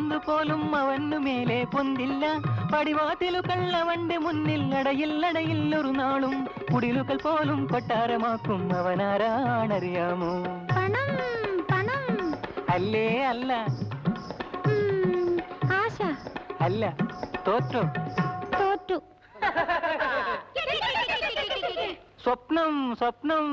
പന്ത് പോലും അവനു മേലെ പൊന്തില്ല. പടിവാതിലു കള്ളവണ്ട് മുന്നിൽ അടയിൽ ഒരു നാളും കുടിലുകൾ പോലും കൊട്ടാരമാക്കും അവനാരാണറിയാമോ? പണം പണം അല്ലേ അല്ല. ആശ അല്ല. തോറ്റോ? തോറ്റു. സ്വപ്നം സ്വപ്നം